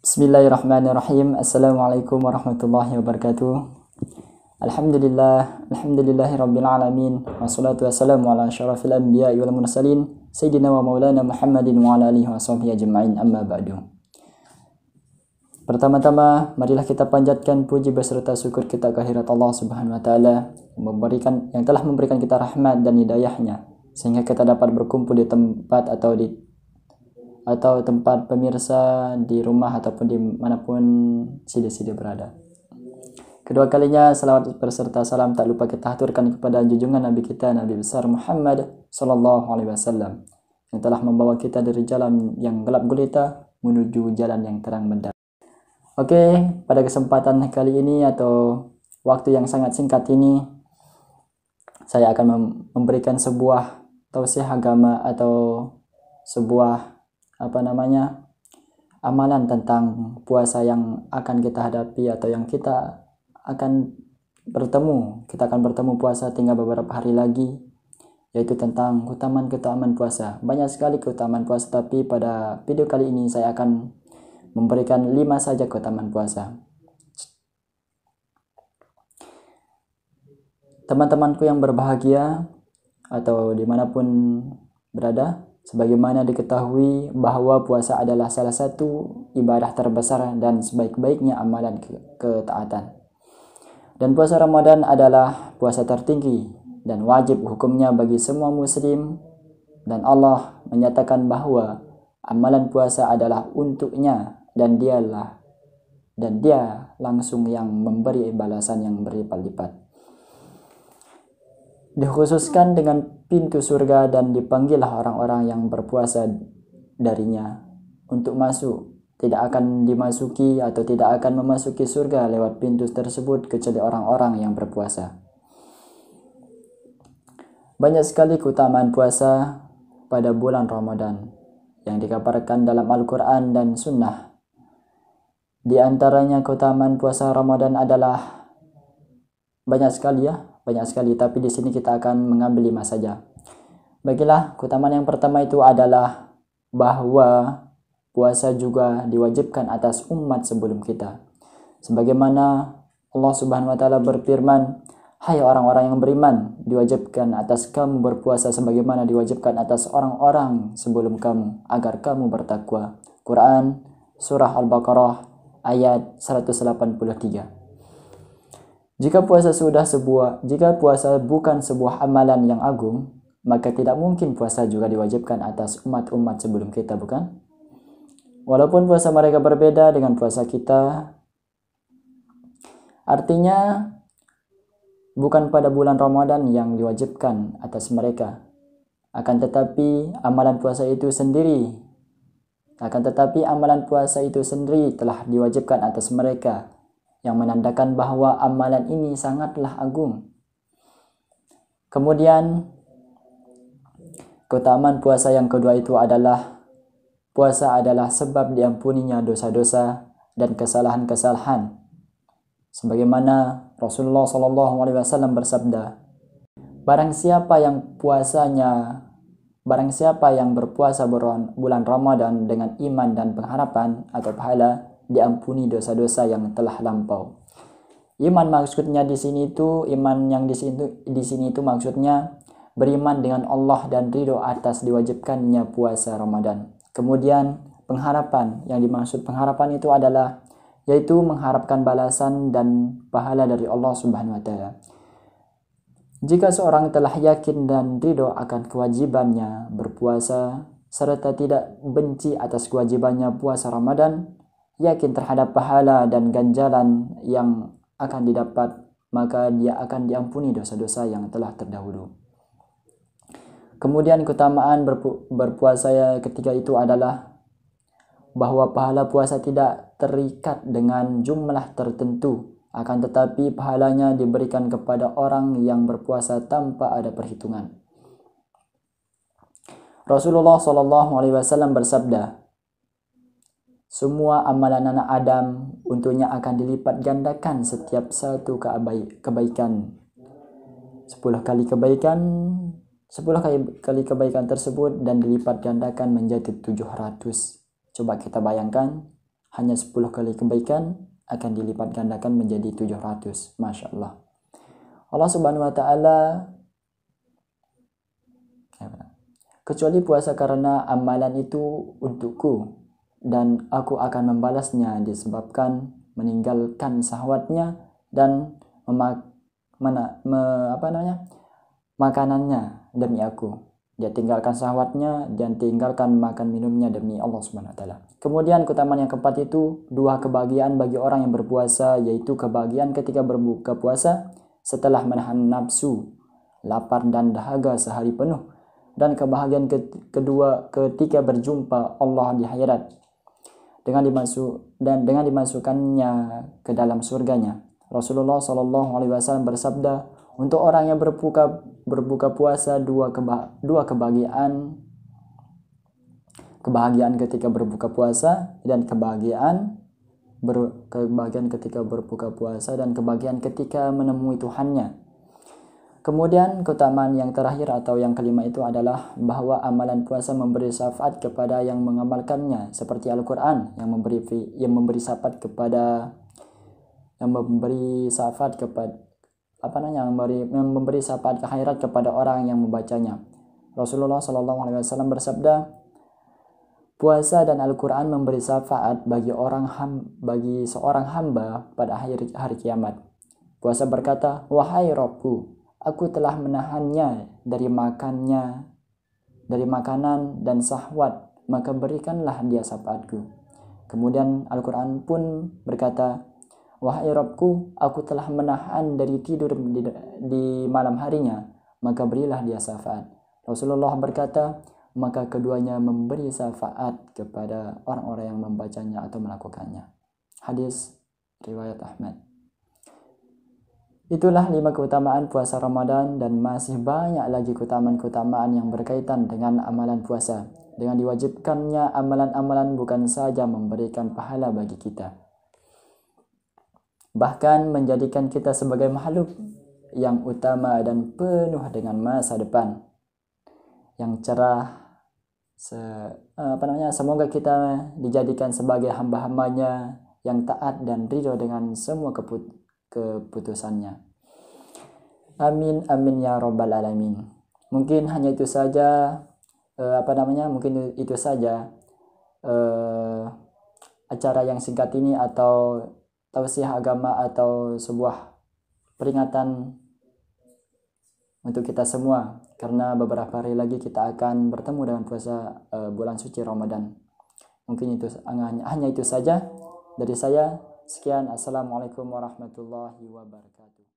Bismillahirrahmanirrahim. Assalamualaikum warahmatullahi wabarakatuh. Alhamdulillahirabbil alamin. Wassalatu wassalamu ala asyrafil anbiya'i wal mursalin sayyidina wa maulana Muhammadin wa ala alihi washabbihi ajma'in. Amma ba'du. Pertama-tama, marilah kita panjatkan puji beserta syukur kita kehadirat Allah Subhanahu wa taala yang telah memberikan kita rahmat dan hidayahnya sehingga kita dapat berkumpul di tempat atau tempat pemirsa di rumah ataupun dimanapun sida-sida berada. Kedua kalinya salawat beserta salam tak lupa kita haturkan kepada junjungan Nabi kita Nabi besar Muhammad sallallahu alaihi wasallam yang telah membawa kita dari jalan yang gelap gulita menuju jalan yang terang benderang. Oke, pada kesempatan kali ini atau waktu yang sangat singkat ini saya akan memberikan sebuah tausiah agama atau sebuah amalan tentang puasa yang akan kita hadapi atau yang kita akan bertemu. Kita akan bertemu puasa tinggal beberapa hari lagi, yaitu tentang keutamaan puasa. Banyak sekali keutamaan puasa, tapi pada video kali ini saya akan memberikan 5 saja keutamaan puasa. Teman-temanku yang berbahagia atau dimanapun berada, sebagaimana diketahui bahwa puasa adalah salah satu ibadah terbesar dan sebaik-baiknya amalan ketaatan. Dan puasa Ramadan adalah puasa tertinggi dan wajib hukumnya bagi semua muslim, dan Allah menyatakan bahwa amalan puasa adalah untuknya dan dia langsung yang memberi balasan yang berlipat-lipat. Dikhususkan dengan pintu surga dan dipanggillah orang-orang yang berpuasa darinya untuk masuk. Tidak akan dimasuki atau tidak akan memasuki surga lewat pintu tersebut kecuali orang-orang yang berpuasa. Banyak sekali keutamaan puasa pada bulan Ramadan yang dikabarkan dalam Al-Quran dan Sunnah. Di antaranya keutamaan puasa Ramadan adalah banyak sekali, tapi di sini kita akan mengambil 5 saja. Baiklah, keutamaan yang pertama itu adalah bahwa puasa juga diwajibkan atas umat sebelum kita. Sebagaimana Allah Subhanahu wa taala berfirman, "Hai orang-orang yang beriman, diwajibkan atas kamu berpuasa sebagaimana diwajibkan atas orang-orang sebelum kamu agar kamu bertakwa." Quran surah Al-Baqarah ayat 183. Jika puasa bukan sebuah amalan yang agung, maka tidak mungkin puasa juga diwajibkan atas umat-umat sebelum kita, bukan? Walaupun puasa mereka berbeda dengan puasa kita, artinya bukan pada bulan Ramadan yang diwajibkan atas mereka. Akan tetapi amalan puasa itu sendiri telah diwajibkan atas mereka, yang menandakan bahwa amalan ini sangatlah agung. Kemudian keutamaan puasa yang kedua itu adalah puasa adalah sebab diampuninya dosa-dosa dan kesalahan-kesalahan. Sebagaimana Rasulullah SAW bersabda, barang siapa yang berpuasa bulan Ramadan dengan iman dan pengharapan atau pahala, diampuni dosa-dosa yang telah lampau. Iman yang di sini itu maksudnya beriman dengan Allah dan ridho atas diwajibkannya puasa Ramadan. Kemudian pengharapan, yang dimaksud pengharapan itu adalah yaitu mengharapkan balasan dan pahala dari Allah Subhanahu wa taala. Jika seorang telah yakin dan ridho akan kewajibannya berpuasa serta tidak benci atas kewajibannya puasa Ramadan, yakin terhadap pahala dan ganjaran yang akan didapat, maka dia akan diampuni dosa-dosa yang telah terdahulu. Kemudian keutamaan berpuasa ketiga itu adalah bahwa pahala puasa tidak terikat dengan jumlah tertentu, akan tetapi pahalanya diberikan kepada orang yang berpuasa tanpa ada perhitungan. Rasulullah SAW bersabda, semua amalan anak Adam untuknya akan dilipat gandakan setiap satu kebaikan. 10 kali kebaikan tersebut dan dilipat gandakan menjadi 700. Coba kita bayangkan, hanya 10 kali kebaikan akan dilipat gandakan menjadi 700. Masya Allah. Allah Subhanahu wa Ta'ala, kecuali puasa karena amalan itu untukku dan aku akan membalasnya disebabkan meninggalkan syahwatnya dan makanannya demi aku. Dia tinggalkan syahwatnya dan tinggalkan makan minumnya demi Allah Subhanahu wa Ta'ala. Kemudian keutamaan yang keempat itu dua kebahagiaan bagi orang yang berpuasa, yaitu kebahagiaan ketika berbuka puasa setelah menahan nafsu, lapar dan dahaga sehari penuh, dan kebahagiaan kedua ketika berjumpa Allah di akhirat dengan dimasukkannya ke dalam surganya. Rasulullah SAW bersabda, untuk orang yang berbuka puasa dua kebahagiaan ketika berbuka puasa dan kebahagiaan ketika berbuka puasa dan kebahagiaan ketika menemui Tuhannya. Kemudian keutamaan yang terakhir atau yang kelima itu adalah bahwa amalan puasa memberi syafaat kepada yang mengamalkannya, seperti Al-Quran yang memberi syafaat kepada ke akhirat kepada orang yang membacanya. Rasulullah SAW bersabda, puasa dan Al-Quran memberi syafaat bagi seorang hamba pada hari kiamat. Puasa berkata, wahai Rabbku, aku telah menahannya dari makanan dan syahwat, maka berikanlah dia syafaatku. Kemudian Al-Quran pun berkata, wahai Rabbku, aku telah menahan dari tidur di malam harinya, maka berilah dia syafaat. Rasulullah berkata, maka keduanya memberi syafaat kepada orang-orang yang membacanya atau melakukannya. Hadis riwayat Ahmad. Itulah 5 keutamaan puasa Ramadan, dan masih banyak lagi keutamaan-keutamaan yang berkaitan dengan amalan puasa. Dengan diwajibkannya amalan-amalan bukan saja memberikan pahala bagi kita, bahkan menjadikan kita sebagai makhluk yang utama dan penuh dengan masa depan yang cerah. Semoga kita dijadikan sebagai hamba-hambanya yang taat dan ridho dengan semua keputusannya. Amin amin ya rabbal alamin. Mungkin hanya itu saja acara yang singkat ini, atau tausiah agama, atau sebuah peringatan untuk kita semua, karena beberapa hari lagi kita akan bertemu dengan puasa bulan suci Ramadan. Mungkin hanya itu saja dari saya. Sekian, assalamualaikum warahmatullahi wabarakatuh.